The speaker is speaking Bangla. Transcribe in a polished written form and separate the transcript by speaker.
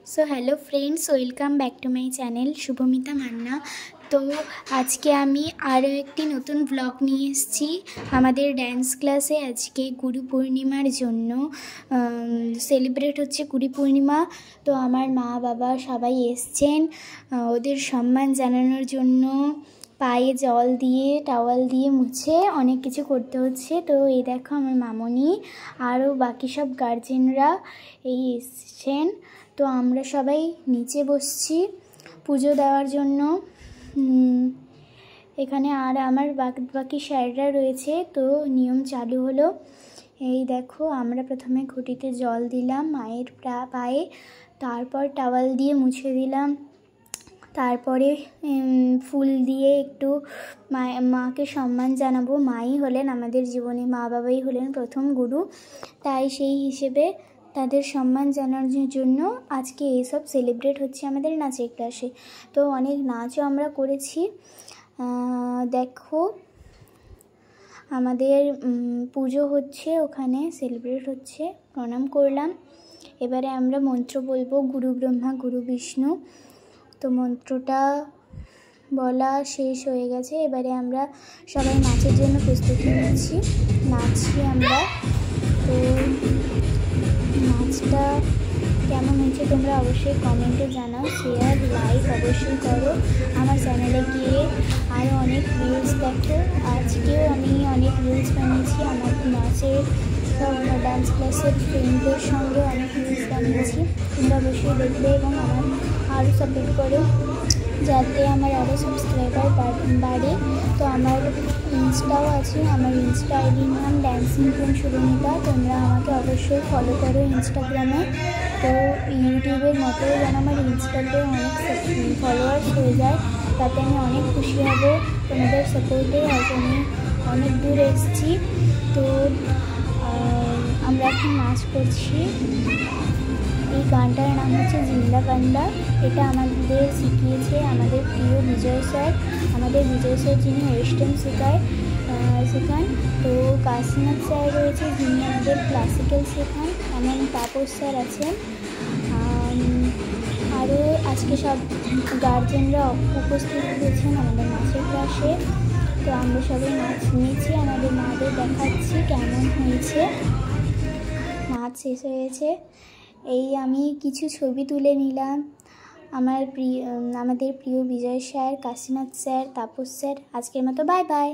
Speaker 1: So hello friends welcome back to my channel Shubhamita Manna. तो आज के आमी आरो एकटी नतून ब्लग निये एसेछि आमादेर डांस क्लासे। आज के गुरु पूर्णिमार जोन्नो सेलिब्रेट होच्छे गुरु पूर्णिमा। तो आमार मा बाबा सबाई एसेछेन ओदेर सम्मान जानानोर जोन्नो पाए जल दिए टावल दिए मुछे अनेक किछु करते होच्छे। तो ये देखो आमार मामनी आरो बाकी सब गार्जेनरा एई एसेछेन। तो आमरा सबाई नीचे बसছি पुजो देওয়ার জন্য। এখানে আর আমার বাকি স্যাররা রয়েছে। তো নিয়ম চালু হলো। এই দেখো আমরা প্রথমে ঘটিতে জল দিলাম মায়ের পায়ে, তারপর টাওয়াল দিয়ে মুছে দিলাম, তারপরে ফুল দিয়ে একটু মাকে সম্মান জানাবো। মাই হলেন আমাদের জীবনে, মা বাবাই হলেন প্রথম গুরু, তাই সেই হিসেবে তাদের সম্মান জানানোর জন্য আজকে এইসব সেলিব্রেট হচ্ছে আমাদের নাচের ক্লাসে। তো অনেক নাচও আমরা করেছি। দেখো আমাদের পুজো হচ্ছে, ওখানে সেলিব্রেট হচ্ছে, প্রণাম করলাম। এবারে আমরা মন্ত্র বলবো গুরু ব্রহ্মা গুরু বিষ্ণু। তো মন্ত্রটা বলা শেষ হয়ে গেছে। এবারে আমরা সবাই নাচের জন্য প্রস্তুতি নিচ্ছি, নাচছি আমরা। তো নাচটা কেমন হয়েছে তোমরা অবশ্যই কমেন্টে জানাও, শেয়ার লাইক অবশ্যই করো। আমার চ্যানেলে গিয়ে আরও অনেক রিলস দেখো। আজকেও আমি অনেক রিলস বানিয়েছি আমার নাচের সব ডান্স ক্লাসের ফ্রেন্ডদের সঙ্গে অনেক রিলস বানিয়েছি। তোমরা অবশ্যই দেখবে এবং আমার আরও সাপোর্ট করো যাতে আমার আরও সাবস্ক্রাইবার বাড়ে। তো আমার ইনস্টাও আছে, আমার ইনস্টা আইডির নাম ড্যান্সিং কুইন শুভমিতা। তোমরা আমাকে অবশ্যই ফলো করো ইনস্টাগ্রামে। তো ইউটিউবের মতো যেন আমার ইনস্টাতে অনেক ফলোয়ার্স হয়ে যায়, তাতে আমি অনেক খুশি হব তোমাদের সাপোর্টে। আজ আমি অনেক দূর এসেছি। তো আমরা এখন নাচ করছি। এই গানটার নাম হচ্ছে জিন্দা গান্ডা। এটা আমাদের শিখিয়েছে আমাদের প্রিয় বিজয় স্যার। আমাদের বিজয় স্যার যিনি ওয়েস্টার্ন শেখান। তো কাশীনাথ স্যার রয়েছে যিনি আমাদের ক্লাসিক্যাল শেখান, এমন তাপস স্যার আছেন। আরও আজকে সব গার্জেনরা উপস্থিত হয়েছেন আমাদের নাচের ক্লাসে। তো আমরা সবাই নাচ নিয়েছি, আমাদের মাদের দেখাচ্ছি কেমন হয়েছে। নাচ শেষ হয়েছে। এই আমি কিছু ছবি তুলে নিলাম আমাদের প্রিয় Bijoy sir, Kashinath sir, Tapas sir. আজকের মতো বাই বাই।